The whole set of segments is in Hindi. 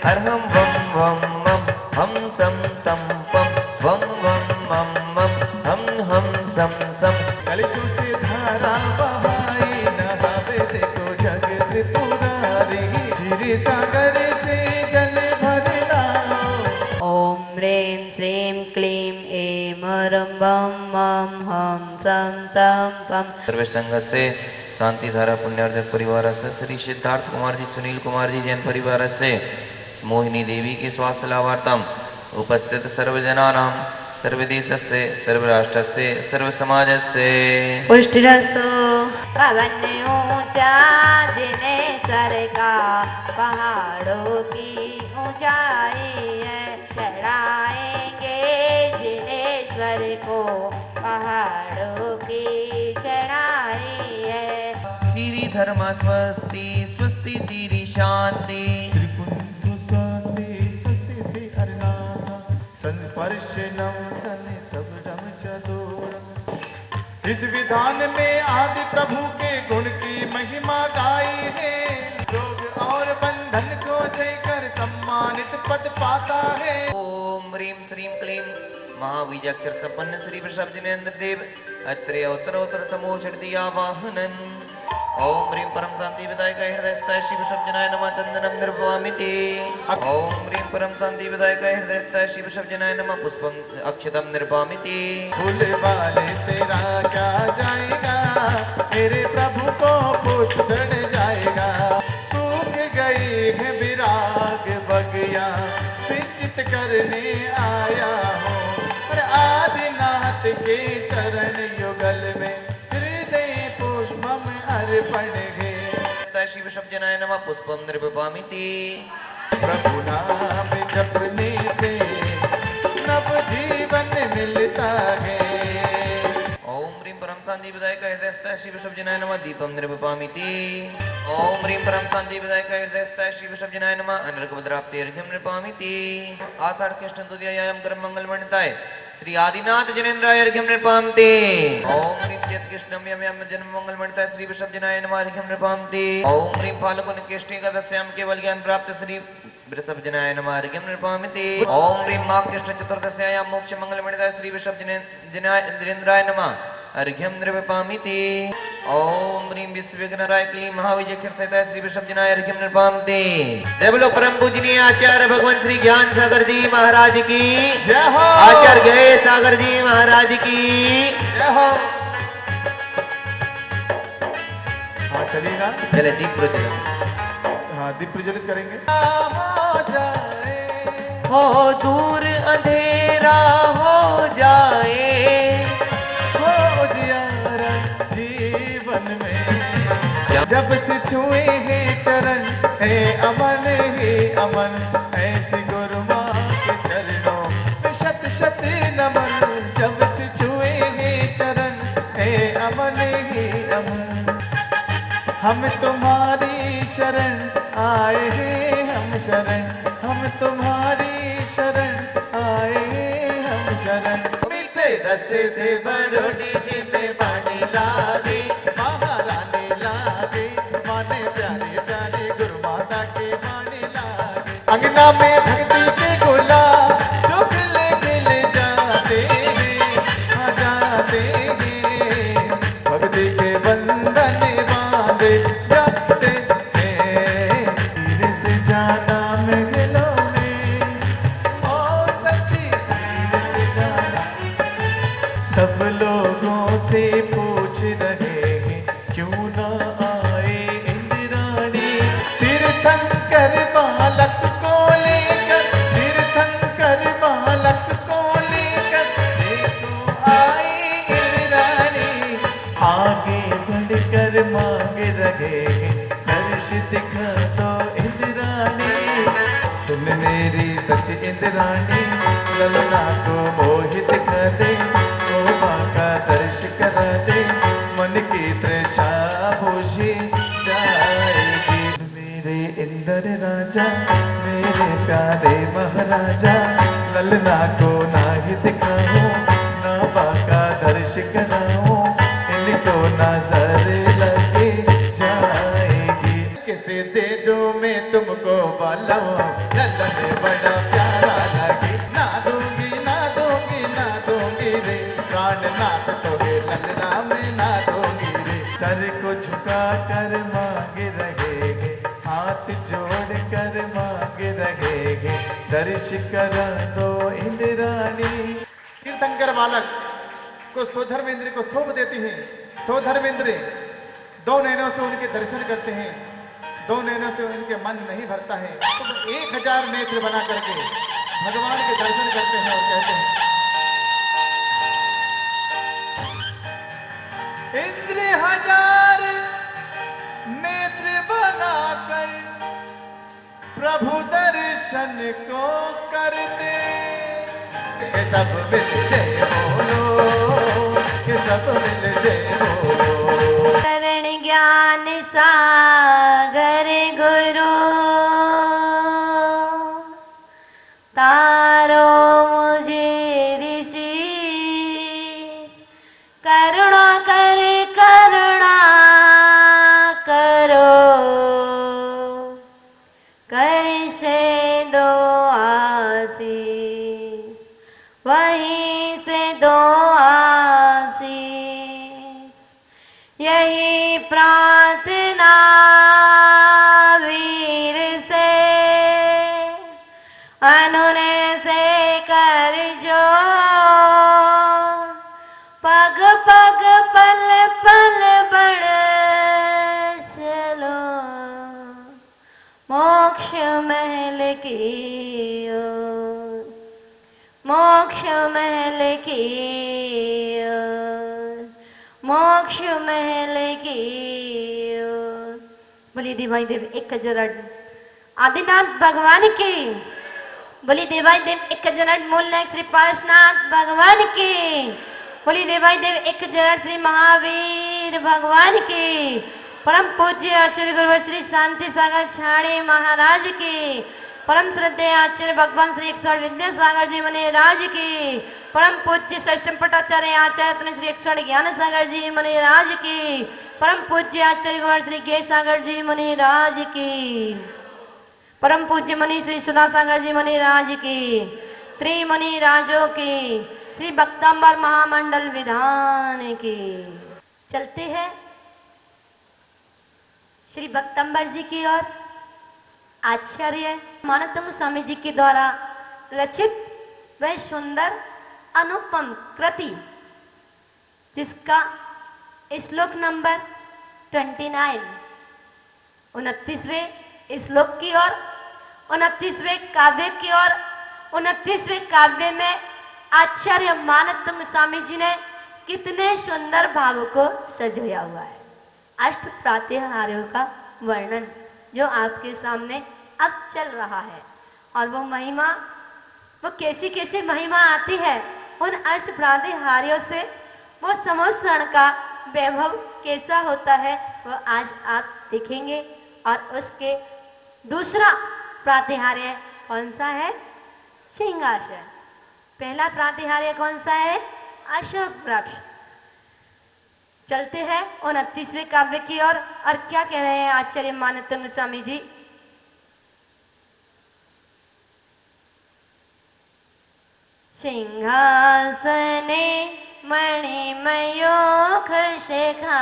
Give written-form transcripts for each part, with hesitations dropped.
अर्हं वं वं मं हम सम तम पम वं वं मम मम हम सम सम। कलशों से धारा बहाई नहावे देखो जग त्रिपुरारी, क्षीर सागर से जल भरना। ओम ह्रीं श्रीं क्लीं ऐं रं वं मं हम सम तम पम। सर्व संघ से शांति धारा पुण्यार्जक परिवार से श्री सिद्धार्थ कुमार जी, सुनील कुमार जी जैन परिवार से मोहिनी देवी के स्वास्थ्य लाभार्थम उपस्थित सर्वजनानां सर्वदेशस्य सर्वराष्ट्रस्य सर्वसमाजस्य पुष्टिरस्तु। पवन ऊंचा जिनेश्वर का पहाड़ों की ऊंचाई है, चढ़ाएंगे जिनेश्वर को पहाड़ों की चढ़ाई है। श्री धर्म स्वस्ति स्वस्ति श्री शांति संस्पर्शनम सने सबरम चतुरम। इस विधान में आदि प्रभु के गुण की महिमा गाई है, रोग और बंधन को जय कर सम्मानित पद पाता है। ओम ह्रीं श्रीं क्लीं महावीजाक्षर संपन्न श्री वृषभ जिनेन्द्र देव अत्रेय उत्तरोत्तर समोचरति आवाहनन्। ओम ह्रीं परम शांति विदायक हृदयस्थाय शिव शब्दनाय नमः चंदनम निर्वामिति। ओम ह्रीं परम शांति विदायक हृदयस्थाय शिव शब्दनाय नमः पुष्पम अक्षतम निर्वामिति। फूल वाले तेरा क्या जाएगा, मेरे प्रभु को पुष्प चढ़ जाएगा। सूख गई है विराग बगिया, सिंचित करने आया हूँ आदिनाथ के चरण युगल में हृदय पुष्पम अर्पण है। शिव शब्दनाय नमः पुष्पम निर्वामिति। प्रभु नाम जपने से नव जीवन मिलता है। ओम ह्रीं परम शांति विदायक हृदयस्थाय शिव शब्दनाय नमः दीपम निर्वामिति। ओम ह्रीं परम शांति विदायक हृदयस्थाय शिव शब्दनाय नमः अनर्कभद्राप्ति अर्घ्यम निर्वामिति। आषाढ़ कृष्ण तृतीयायाम कर्म मंगल मंडिताय श्री आदिनाथ जनेन्द्राय अर्घ्यम निर्वामिति। ओम ह्रीं चैत कृष्णम यम यम जन्म मंगल मंडिताय श्री वृषभजनाय नमः अर्घ्यम निर्वामिति। ओम ह्रीं फाल्गुन कृष्ण एकादश्याम केवल ज्ञान प्राप्त श्री वृषभजनाय नमः अर्घ्यम निर्वामिति। ओम ह्रीं माघ कृष्ण चतुर्दश्यायाम मोक्ष मंगल मंडिताय श्री वृषभजनेन्द्राय नमः अर्घ्यम निर्वामिति। ओम ह्रीं विश्वविघ्नराय क्लीं महाविजयक्षर सहित श्री वृषभजनाय अर्घ्यम निर्वामिति। जय बोलो परम पूजनीय आचार्य भगवान श्री ज्ञान सागर जी महाराज की जय हो। आचार्य गए सागर जी महाराज की जय हो। हाँ चलिएगा, चले दीप प्रज्वलन। हाँ दीप प्रज्वलित करेंगे। हो दूर अंधेरा हो जाए, हो जियारा जीवन में जब से छुए हैं चरण है अमन ही अमन। ऐसे गुरु माँ के चरणों में शत शत नमन। जब से छुए हैं चरण है अमन ही अमन। हम तुम्हारी शरण आए हैं, हम शरण हम तुम्हारी शरण आए हैं, हम शरण। मीठे रसे से बरोटी जिन्हें पानी लागे, महारानी लागे माने प्यारे प्यारे गुरु माता के माने लागे। अंगना में भक्ति के गुलाब जो खिले खिले जाते हैं, आ जाते हैं। भक्ति के बंधन बांधे जाते हैं। धीरे से जाना महलों में, ओ सच्ची धीरे से जाना। सब लोगों से पूछ रहे हैं क्यों ना आए इंद्राणी। तीर्थंकर बालक को लेकर, तीर्थंकर बालक को लेकर देखो आई इंद्राणी। आगे बढ़कर मांग रहे हैं दर्श दिखा दो इंद्राणी। सुन मेरी सच इंद्राणी, ललना को मोहित कर दे, ओ माँ का दर्श करा दे। मन की तृषा बुझी जाएगी। मेरे इंद्र राजा मेरे प्यारे महाराजा, ललना को ना ही दिखाओ, ना बाका दर्श कराओ। इनको नजर लगे जाएगी। किसी दे दो मैं तुमको बालों ललन बड़ा प्यारा लगे। ना दूंगी ना दूंगी ना दूंगी रे, प्राणनाथ तोहे ललना में ना दूंगी रे। सर को झुका कर मांग रहे गे, हाथ जोड़ कर मांग रहे गे, दर्श करा दो इंद्राणी। तीर्थंकर बालक को सौधर्मेंद्र को शोभ देती हैं। सौधर्मेंद्र दो नैनों से उनके दर्शन करते हैं, दो नैनों से उनके मन नहीं भरता है, तो 1000 नेत्र बना करके भगवान के दर्शन करते हैं और कहते हैं, इंद्र 1000 नेत्र बनाकर प्रभु दर्शन को करते। के सब मिल जय बोलो, के सब मिल जय बोलो। करण ज्ञान सागर गुरु तारो मुझे ऋषि, करुणा कर करुणा करो, कर से दो आशीष, वहीं से दो आशीष। यही प्रार्थना वीर से अनुने से कर जो, पग पग पल पल बढ़ चलो, मोक्ष महल की ओर, मोक्ष महल की ओर, मोक्ष महल की ओर। बोलिए देवाई देव एक जरड आदिनाथ भगवान की, बोलिए देवाई देव एक जरड मूलनायक श्री पार्श्वनाथ भगवान की, बोलिए देवाई देव एक जरड श्री महावीर भगवान की, परम पूज्य आचार्य गुरुवर श्री शांति सागर छाड़े महाराज की, परम श्रद्धेय आचार्य भगवान श्री 108 विद्यासागर जी मनी राज की, परम पूज्य षष्ठम पटाचार्य आचार्य श्री 108 ज्ञान सागर जी मनी राज की, परम पूज्य आचार्य गुरुवर श्री गेय सागर जी मनी राज की, परम पूज्य मनी श्री सुधा सागर जी मनी राज की, त्रिमणि राजों की, श्री भक्तांबर महामंडल विधान की। चलते हैं श्री भक्तांबर जी की ओर। आचार्य मानवतम स्वामी जी के द्वारा रचित वह सुंदर अनुपम कृति, जिसका श्लोक नंबर 29 29वें श्लोक की ओर, 29वें काव्य की ओर। 29वें काव्य में आचार्य मानवतम स्वामी जी ने कितने सुंदर भावों को सजोया हुआ है। अष्ट प्रातिहार्यों का वर्णन जो आपके सामने अब चल रहा है, और वो महिमा, वो कैसी कैसी महिमा आती है उन अष्ट प्रातिहार्यों से, वो समोत्सरण का वैभव कैसा होता है वो आज आप देखेंगे। और उसके दूसरा प्रातिहार्य कौन सा है? सिंहासन। पहला प्रातिहार्य कौन सा है? अशोक वृक्ष। चलते हैं 29वें काव्य की ओर और क्या कह रहे हैं आचार्य मानवतम स्वामी जी। सिंहासने मणिमयोख शेखा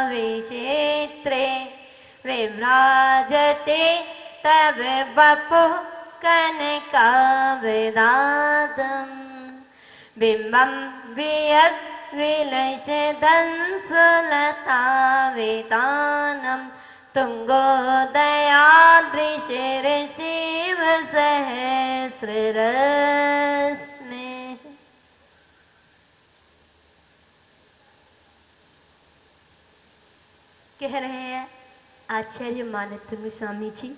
विचित्रे विभ्राजते तव बपु कनकावदातम् बिम्बं वियत् विलसदंसलतावेतानं तुंगोदयाद्रिशिव सहस्ररश्ने। कह रहे हैं आचार्य मानवतम स्वामी जी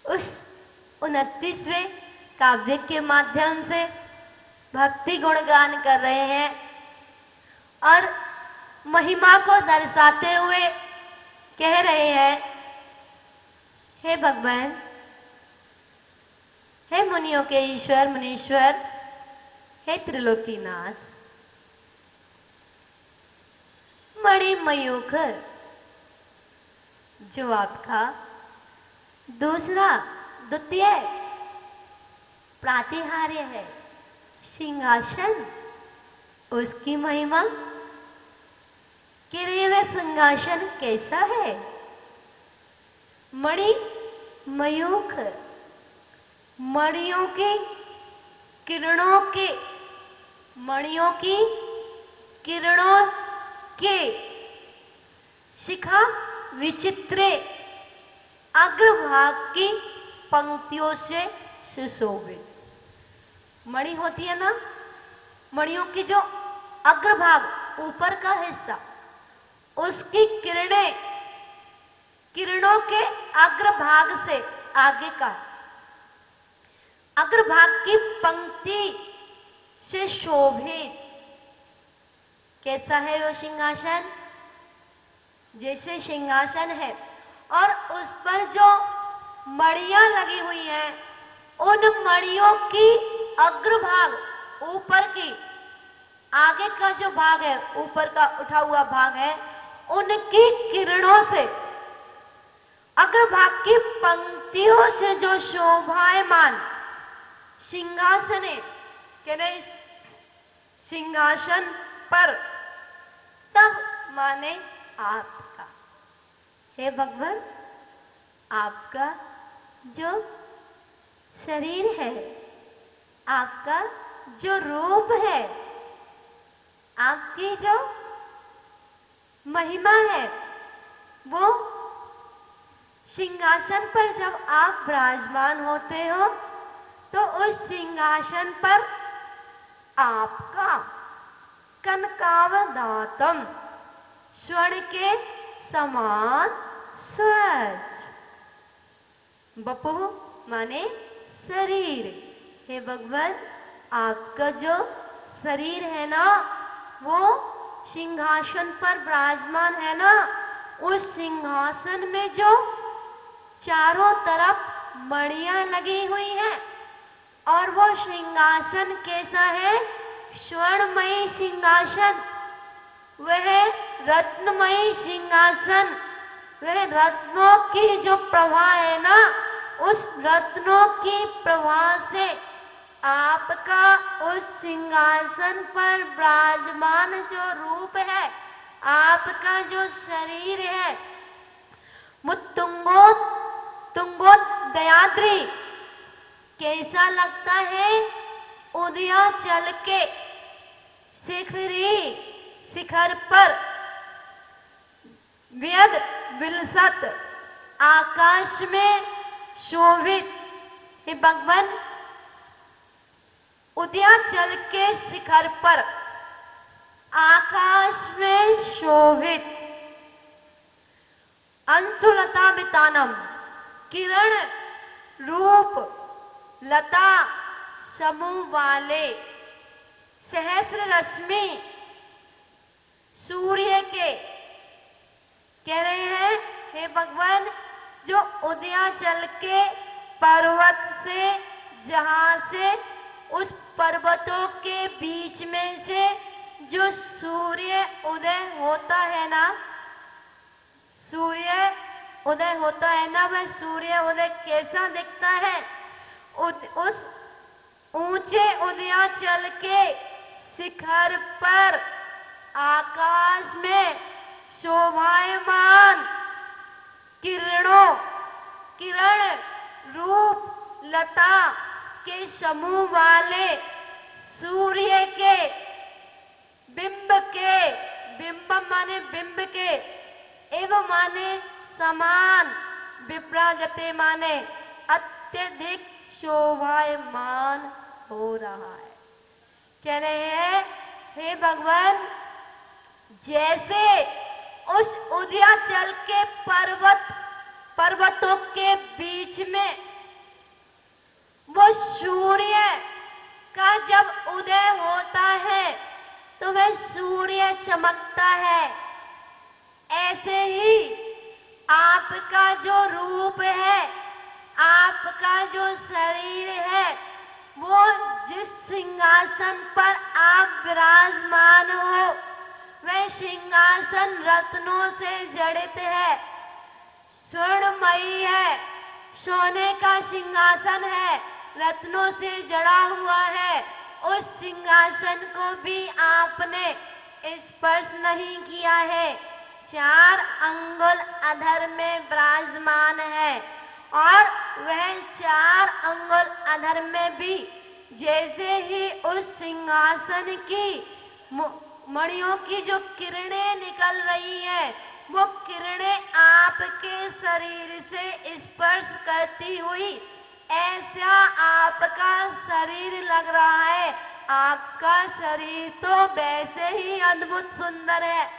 उस 29वें काव्य के माध्यम से भक्ति गुणगान कर रहे हैं और महिमा को दर्शाते हुए कह रहे हैं, हे भगवान, हे मुनियों के ईश्वर मुनीश्वर, हे त्रिलोकीनाथ, मणिमयूख जो आपका दूसरा द्वितीय प्रातिहार्य है सिंहासन, उसकी महिमा कि वह सिंहासन कैसा है। मणि मयूख, मणियों की किरणों के, मणियों की किरणों के शिखा विचित्र अग्रभाग की पंक्तियों से सुशोभित। मणि होती है ना, मणियों की जो अग्रभाग ऊपर का हिस्सा, उसकी किरणें, किरणों के अग्रभाग से आगे का अग्रभाग की पंक्ति से शोभित। कैसा है वो सिंहासन? जैसे सिंहासन है और उस पर जो मणियां लगी हुई हैं, उन मणियों की अग्रभाग, ऊपर की, आगे का जो भाग है, ऊपर का उठा हुआ भाग है, उनकी किरणों से, अग्रभाग की पंक्तियों से जो शोभायमान सिंहासन है, कहने इस सिंहासन पर तब माने आपका, हे भगवान, आपका जो शरीर है, आपका जो रूप है, आपकी जो महिमा है, वो सिंहासन पर जब आप विराजमान होते हो तो उस सिंहासन पर आपका कनकावदातम, स्वर्ण के समान स्वच्छ, बपु माने शरीर, हे भगवान, आपका जो शरीर है ना, वो सिंहासन पर विराजमान है ना, उस सिंहासन में जो चारों तरफ मणियां लगी हुई हैं, और वो सिंहासन कैसा है? स्वर्णमयी सिंहासन, वह रत्नमयी सिंहासन, वह रत्नों की जो प्रभा है ना, उस रत्नों की प्रभा से आपका उस सिंहासन पर विराजमान जो रूप है, आपका जो शरीर है, मुत्तुंगोत तुंगोत दयाद्री, कैसा लगता है? उदयाचल के शिखर पर व्यद विलसत आकाश में शोभित, हे भगवान, उदयाचल के शिखर पर आकाश में शोभित, अंशुलता वितानम, किरण रूप लता समूह वाले, सहस्र रश्मि सूर्य के, कह रहे हैं हे भगवान, जो उदयाचल के पर्वत से, जहां से उस पर्वतों के बीच में से जो सूर्य उदय होता है ना, सूर्य उदय होता है ना, वह सूर्य उदय कैसा दिखता है? उस ऊंचे उदयाचल के शिखर पर आकाश में शोभायमान किरण रूप लता के समूह वाले सूर्य के बिंब माने बिंब के, एवं माने समान, विप्राजते माने अत्यधिक शोभायमान हो रहा है। कह रहे हैं हे भगवान, जैसे उस उदयाचल के पर्वतों के बीच में वो सूर्य का जब उदय होता है तो वह सूर्य चमकता है, ऐसे ही आपका जो रूप है, आपका जो शरीर है, वो जिस सिंहासन पर आप विराजमान हो, वह सिंहासन रत्नों से जड़ित है, स्वर्णमयी है, सोने का सिंहासन है, रत्नों से जड़ा हुआ है। उस सिंहासन को भी आपने स्पर्श नहीं किया है। 4 अंगुल अधर में विराजमान है और वह 4 अंगुल अधर में भी जैसे ही उस सिंहासन की मणियों की जो किरणें निकल रही है, वो किरणें आपके शरीर से स्पर्श करती हुई ऐसा आपका शरीर लग रहा है। आपका शरीर तो वैसे ही अद्भुत सुंदर है,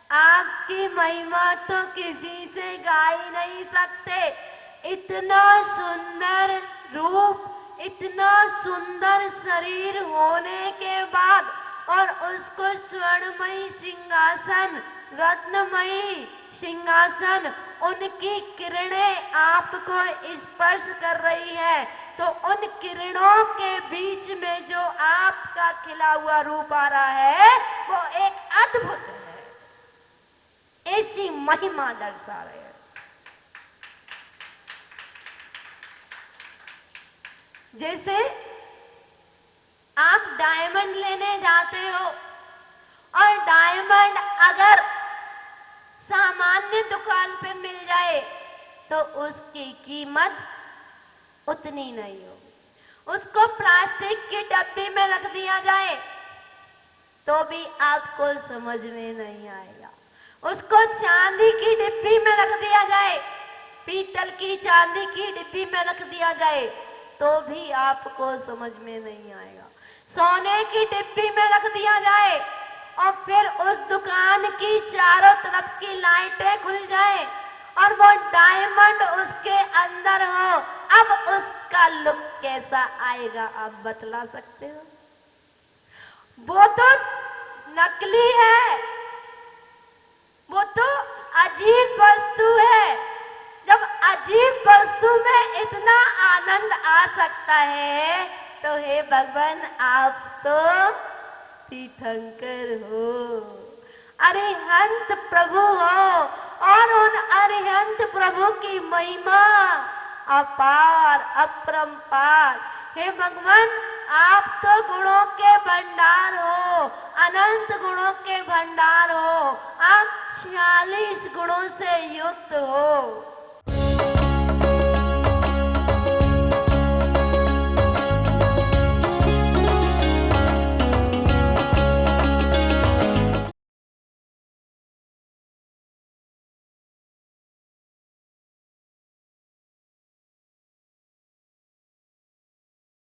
आपकी महिमा तो किसी से गा ही नहीं सकते। इतना सुंदर रूप, इतना सुंदर शरीर होने के बाद और उसको स्वर्णमयी सिंहासन, रत्नमयी सिंहासन, उनकी किरणें आपको स्पर्श कर रही है, तो उन किरणों के बीच में जो आपका खिला हुआ रूप आ रहा है वो एक अद्भुत है। ऐसी महिमा दर्शा रहे हैं। जैसे आप डायमंड लेने जाते हो और डायमंड अगर सामान्य दुकान पे मिल जाए तो उसकी कीमत उतनी नहीं होगी। उसको प्लास्टिक की डब्बी में रख दिया जाए तो भी आपको समझ में नहीं आएगा। उसको चांदी की डिब्बी में रख दिया जाए, पीतल की चांदी की डिब्बी में रख दिया जाए तो भी आपको समझ में नहीं आएगा। सोने की डिब्बी में रख दिया जाए और फिर उस दुकान की चारों तरफ की लाइटें खुल जाए और वो डायमंड उसके अंदर हो, अब उसका लुक कैसा आएगा आप बतला सकते हो? वो तो नकली है, वो तो अजीब वस्तु है। जब अजीब वस्तु में इतना आनंद आ सकता है तो हे भगवान, आप तो तीर्थंकर हो, अरिहंत प्रभु हो और उन अरिहंत प्रभु की महिमा अपार अपरंपार। हे भगवान, आप तो गुणों के भंडार हो, अनंत गुणों के भंडार हो, आप 46 गुणों से युक्त हो।